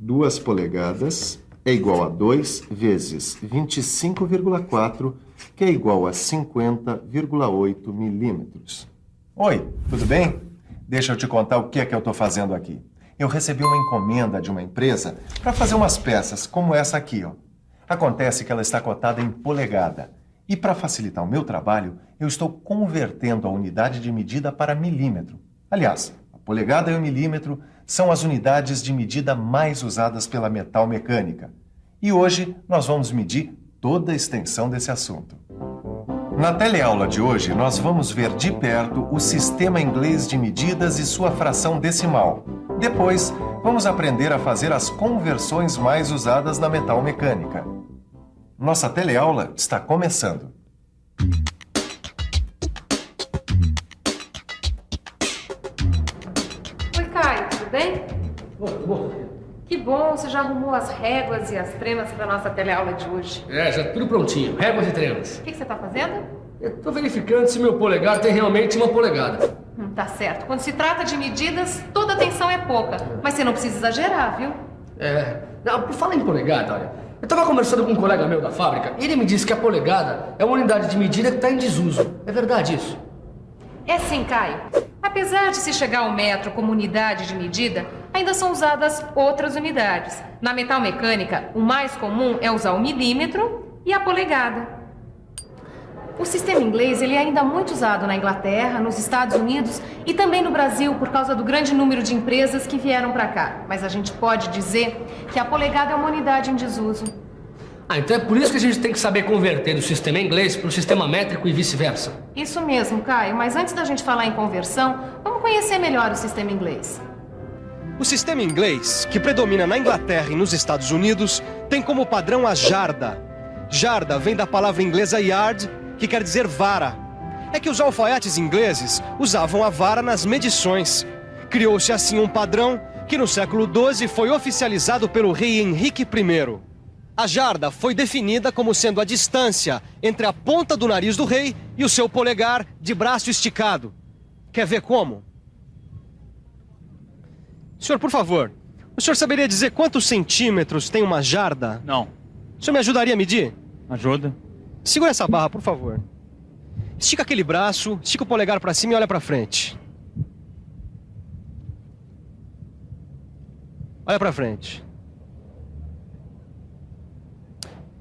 Duas polegadas é igual a 2 vezes 25,4, que é igual a 50,8 milímetros. Oi, tudo bem? Deixa eu te contar o que é que eu estou fazendo aqui. Eu recebi uma encomenda de uma empresa para fazer umas peças como essa aqui, ó. Acontece que ela está cotada em polegada. E para facilitar o meu trabalho, eu estou convertendo a unidade de medida para milímetro. Aliás, a polegada e o milímetro são as unidades de medida mais usadas pela metal mecânica. E hoje nós vamos medir toda a extensão desse assunto. Na teleaula de hoje, nós vamos ver de perto o sistema inglês de medidas e sua fração decimal. Depois, vamos aprender a fazer as conversões mais usadas na metal mecânica. Nossa teleaula está começando. Oi, Caio, tudo bem? Tudo bom. Que bom, você já arrumou as réguas e as tremas para nossa teleaula de hoje. Já tudo prontinho, réguas e tremas. O que você está fazendo? Eu tô verificando se meu polegar tem realmente uma polegada. Tá certo. Quando se trata de medidas, toda atenção é pouca. Mas você não precisa exagerar, viu? Não, por falar em polegada, olha, eu tava conversando com um colega meu da fábrica e ele me disse que a polegada é uma unidade de medida que está em desuso. É verdade isso? É sim, Caio. Apesar de se chegar ao metro como unidade de medida, ainda são usadas outras unidades. Na metal mecânica, o mais comum é usar o milímetro e a polegada. O sistema inglês ele é ainda muito usado na Inglaterra, nos Estados Unidos e também no Brasil por causa do grande número de empresas que vieram para cá. Mas a gente pode dizer que a polegada é uma unidade em desuso. Então é por isso que a gente tem que saber converter do sistema inglês para o sistema métrico e vice-versa. Isso mesmo, Caio. Mas antes da gente falar em conversão, vamos conhecer melhor o sistema inglês. O sistema inglês, que predomina na Inglaterra e nos Estados Unidos, tem como padrão a jarda. Jarda vem da palavra inglesa yard, que quer dizer vara. É que os alfaiates ingleses usavam a vara nas medições. Criou-se assim um padrão que no século XII foi oficializado pelo rei Henrique I. A jarda foi definida como sendo a distância entre a ponta do nariz do rei e o seu polegar de braço esticado. Quer ver como? Senhor, por favor, o senhor saberia dizer quantos centímetros tem uma jarda? Não. O senhor me ajudaria a medir? Ajuda. Segura essa barra, por favor. Estica aquele braço, estica o polegar para cima e olha para frente. Olha para frente.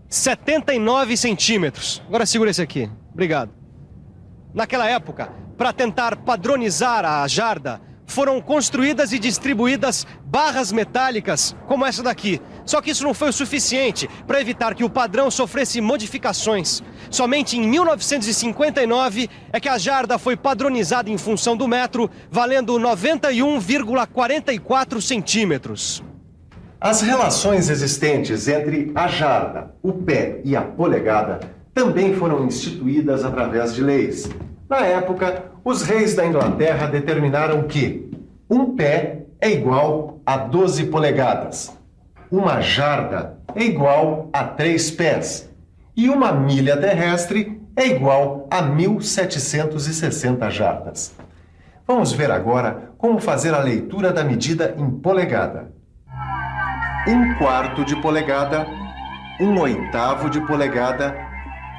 79 centímetros. Agora segura esse aqui. Obrigado. Naquela época, para tentar padronizar a jarda, foram construídas e distribuídas barras metálicas como essa daqui. Só que isso não foi o suficiente para evitar que o padrão sofresse modificações. Somente em 1959 é que a jarda foi padronizada em função do metro, valendo 91,44 centímetros. As relações existentes entre a jarda, o pé e a polegada também foram instituídas através de leis. Na época, os reis da Inglaterra determinaram que um pé é igual a 12 polegadas, uma jarda é igual a 3 pés e uma milha terrestre é igual a 1.760 jardas. Vamos ver agora como fazer a leitura da medida em polegada. 1/4 de polegada, 1/8 de polegada,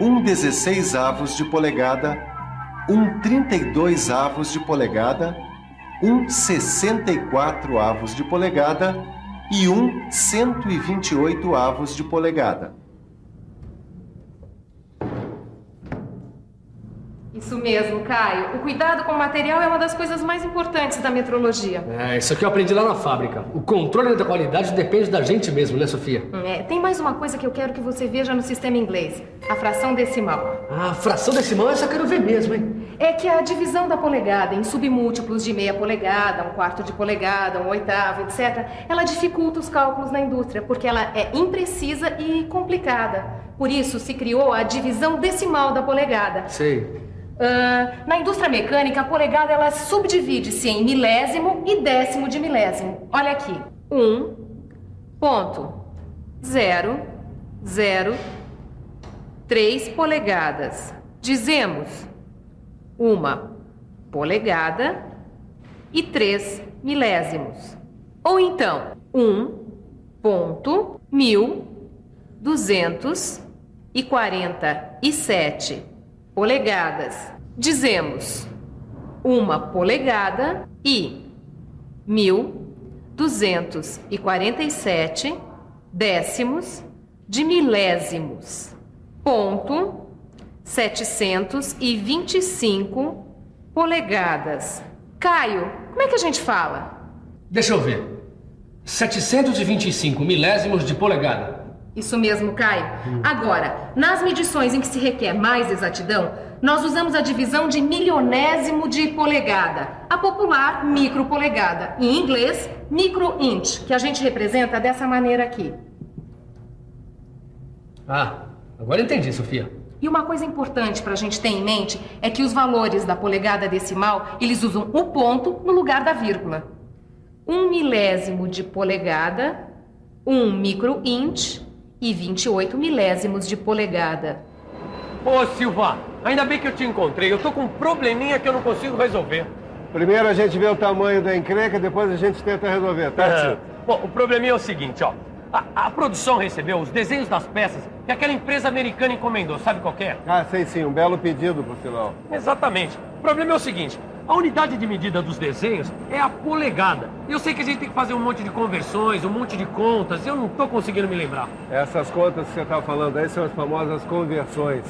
1/16 de polegada, 1/32 de polegada, 1/64 de polegada e 1/128 de polegada. Isso mesmo, Caio. O cuidado com o material é uma das coisas mais importantes da metrologia. Isso aqui eu aprendi lá na fábrica. O controle da qualidade depende da gente mesmo, né, Sofia? Tem mais uma coisa que eu quero que você veja no sistema inglês. A fração decimal. A fração decimal essa eu quero ver mesmo, hein? É que a divisão da polegada em submúltiplos de meia polegada, 1/4 de polegada, 1/8, etc., ela dificulta os cálculos na indústria, porque ela é imprecisa e complicada. Por isso se criou a divisão decimal da polegada. Sei. Na indústria mecânica, a polegada ela subdivide-se em milésimo e décimo de milésimo. Olha aqui, 1,003 polegadas. Dizemos uma polegada 1,1003 milésimos. Ou então, 1,1247 polegadas. Dizemos 1 polegada e 1.247 décimos de milésimos. Ponto 725 polegadas. Caio, como é que a gente fala? Deixa eu ver. 725 milésimos de polegada. Isso mesmo, Caio. Agora, nas medições em que se requer mais exatidão, nós usamos a divisão de milionésimo de polegada, a popular micropolegada, em inglês, micro-inch, que a gente representa dessa maneira aqui. Ah, agora entendi, Sofia. E uma coisa importante para a gente ter em mente é que os valores da polegada decimal, eles usam o ponto no lugar da vírgula. 1 milésimo de polegada, 1 micro-inch e 28 milésimos de polegada. Ô, Silva, ainda bem que eu te encontrei. Eu tô com um probleminha que eu não consigo resolver. Primeiro a gente vê o tamanho da encrenca, depois a gente tenta resolver, tá, tio? Bom, o probleminha é o seguinte, ó. A produção recebeu os desenhos das peças que aquela empresa americana encomendou. Sabe qual que é? Ah, sei sim, um belo pedido, por sinal. Exatamente. O problema é o seguinte. A unidade de medida dos desenhos é a polegada. Eu sei que a gente tem que fazer um monte de conversões, um monte de contas. Eu não tô conseguindo me lembrar. Essas contas que você tá falando aí são as famosas conversões.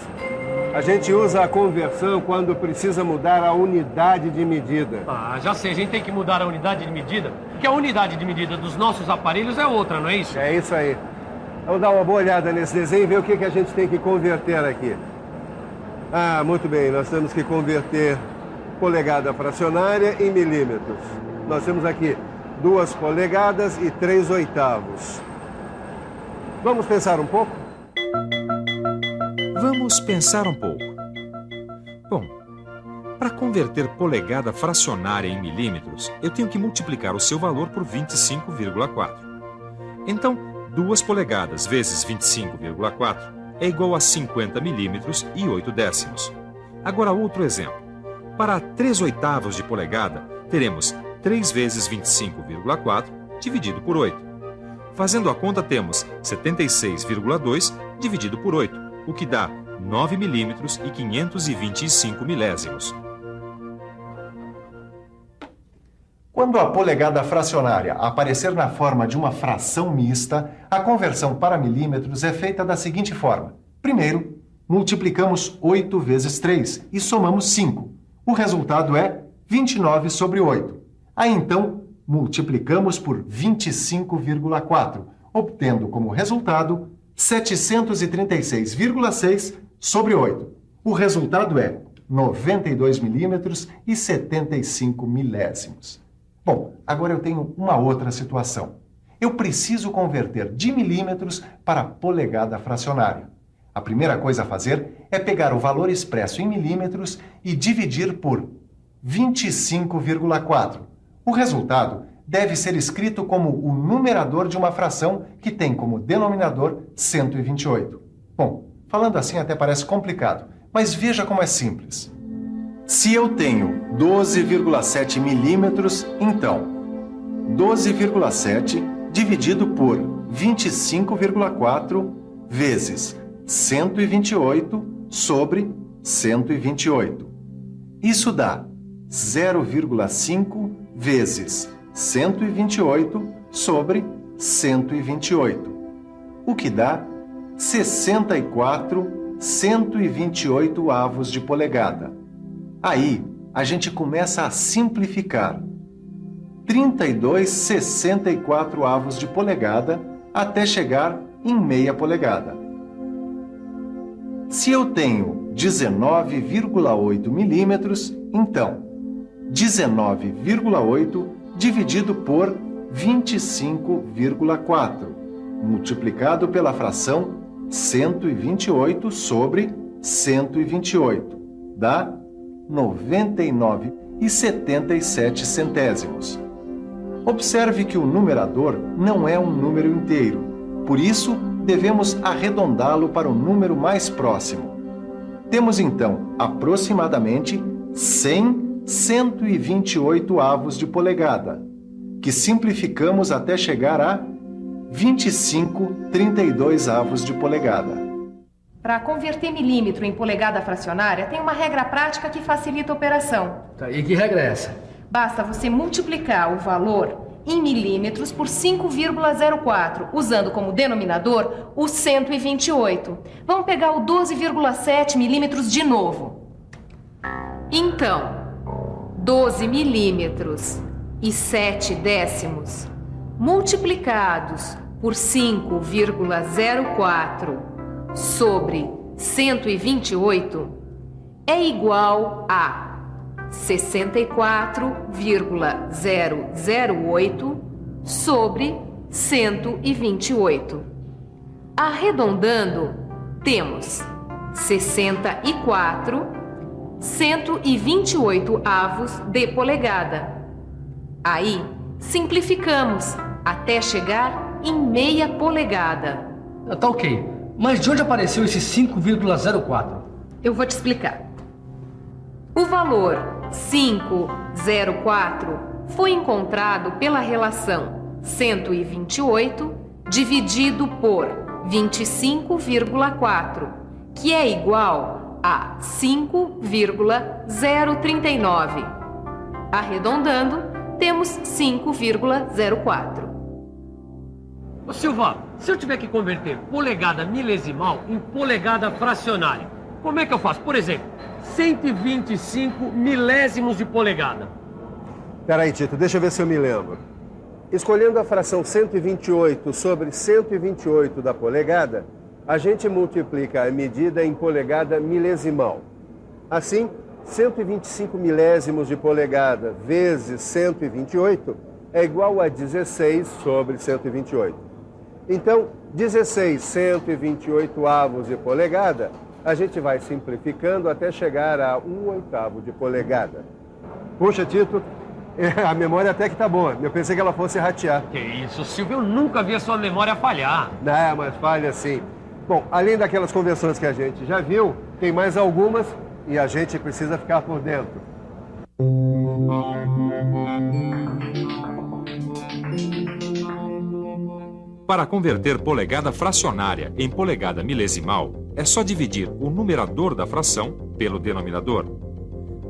A gente usa a conversão quando precisa mudar a unidade de medida. Ah, já sei. A gente tem que mudar a unidade de medida, porque a unidade de medida dos nossos aparelhos é outra, não é isso? É isso aí. Vamos dar uma boa olhada nesse desenho e ver o que a gente tem que converter aqui. Ah, muito bem. Nós temos que converter polegada fracionária em milímetros. Nós temos aqui 2 polegadas e 3/8. Vamos pensar um pouco? Vamos pensar um pouco. Bom, para converter polegada fracionária em milímetros, eu tenho que multiplicar o seu valor por 25,4. Então, 2 polegadas vezes 25,4 é igual a 50 milímetros e 8 décimos. Agora, outro exemplo. Para 3/8 de polegada, teremos 3 vezes 25,4 dividido por 8. Fazendo a conta, temos 76,2 dividido por 8, o que dá 9 milímetros e 525 milésimos. Quando a polegada fracionária aparecer na forma de uma fração mista, a conversão para milímetros é feita da seguinte forma. Primeiro, multiplicamos 8 vezes 3 e somamos 5. O resultado é 29/8. Aí, então, multiplicamos por 25,4, obtendo como resultado 736,6/8. O resultado é 92 milímetros e 75 milésimos. Bom, agora eu tenho uma outra situação. Eu preciso converter de milímetros para polegada fracionária. A primeira coisa a fazer é pegar o valor expresso em milímetros e dividir por 25,4. O resultado deve ser escrito como o numerador de uma fração que tem como denominador 128. Bom, falando assim até parece complicado, mas veja como é simples. Se eu tenho 12,7 milímetros, então 12,7 dividido por 25,4 vezes 128 sobre 128. Isso dá 0,5 vezes 128 sobre 128, o que dá 64 128avos de polegada. Aí, a gente começa a simplificar. 32 64avos de polegada até chegar em meia polegada. Se eu tenho 19,8 milímetros, então 19,8 dividido por 25,4, multiplicado pela fração 128 sobre 128, dá 99,77 centésimos. Observe que o numerador não é um número inteiro, por isso devemos arredondá-lo para o número mais próximo. Temos então aproximadamente 100 128 avos de polegada, que simplificamos até chegar a 25,32 avos de polegada. Para converter milímetro em polegada fracionária, tem uma regra prática que facilita a operação. Tá, e que regra é essa? Basta você multiplicar o valor em milímetros por 5,04, usando como denominador o 128. Vamos pegar o 12,7 milímetros de novo. Então, 12 milímetros e 7 décimos multiplicados por 5,04 sobre 128 é igual a 64,008 sobre 128. Arredondando, temos 128 avos de polegada. Aí, simplificamos até chegar em meia polegada. Tá ok, mas de onde apareceu esse 5,04? Eu vou te explicar. O valor 5,04 foi encontrado pela relação 128 dividido por 25,4, que é igual a 5,039. Arredondando, temos 5,04. Ô Silva, se eu tiver que converter polegada milesimal em polegada fracionária, como é que eu faço? Por exemplo, 125 milésimos de polegada. Peraí, Tito, deixa eu ver se eu me lembro. Escolhendo a fração 128 sobre 128 da polegada, a gente multiplica a medida em polegada milesimal. Assim, 125 milésimos de polegada vezes 128 é igual a 16 sobre 128. Então, 16 128 avos de polegada, a gente vai simplificando até chegar a 1/8 de polegada. Puxa, Tito, a memória até que tá boa. Eu pensei que ela fosse ratear. Que isso, Silvio, eu nunca vi a sua memória falhar. Não, mas falha sim. Bom, além daquelas conversões que a gente já viu, tem mais algumas e a gente precisa ficar por dentro. Para converter polegada fracionária em polegada milesimal, é só dividir o numerador da fração pelo denominador.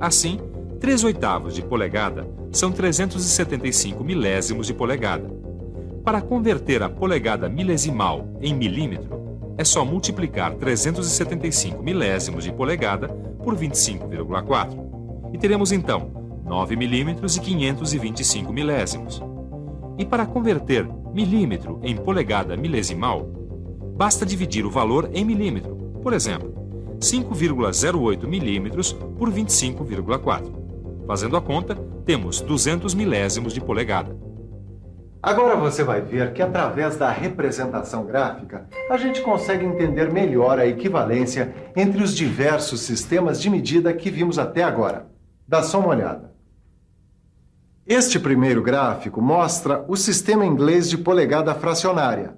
Assim, 3/8 de polegada são 375 milésimos de polegada. Para converter a polegada milesimal em milímetro, é só multiplicar 375 milésimos de polegada por 25,4. E teremos então 9 milímetros e 525 milésimos. E para converter milímetro em polegada milesimal, basta dividir o valor em milímetro. Por exemplo, 5,08 milímetros por 25,4. Fazendo a conta, temos 200 milésimos de polegada. Agora você vai ver que através da representação gráfica, a gente consegue entender melhor a equivalência entre os diversos sistemas de medida que vimos até agora. Dá só uma olhada. Este primeiro gráfico mostra o sistema inglês de polegada fracionária.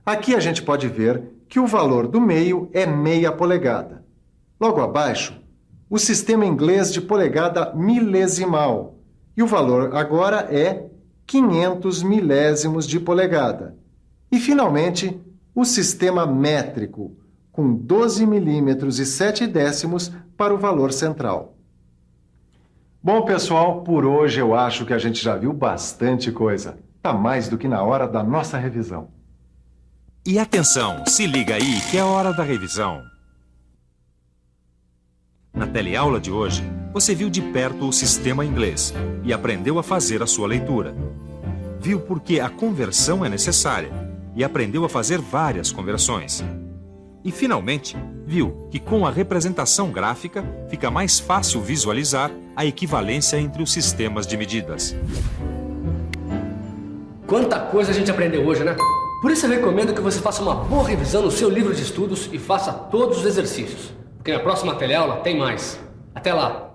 Aqui a gente pode ver que o valor do meio é meia polegada. Logo abaixo, o sistema inglês de polegada milesimal. E o valor agora é 500 milésimos de polegada. E, finalmente, o sistema métrico, com 12 milímetros e 7 décimos para o valor central. Bom, pessoal, por hoje eu acho que a gente já viu bastante coisa. Tá mais do que na hora da nossa revisão. E atenção, se liga aí que é hora da revisão. Na teleaula de hoje, você viu de perto o sistema inglês e aprendeu a fazer a sua leitura. Viu por que a conversão é necessária e aprendeu a fazer várias conversões. E, finalmente, viu que com a representação gráfica fica mais fácil visualizar a equivalência entre os sistemas de medidas. Quanta coisa a gente aprendeu hoje, né? Por isso eu recomendo que você faça uma boa revisão no seu livro de estudos e faça todos os exercícios. Porque na próxima teleaula tem mais. Até lá!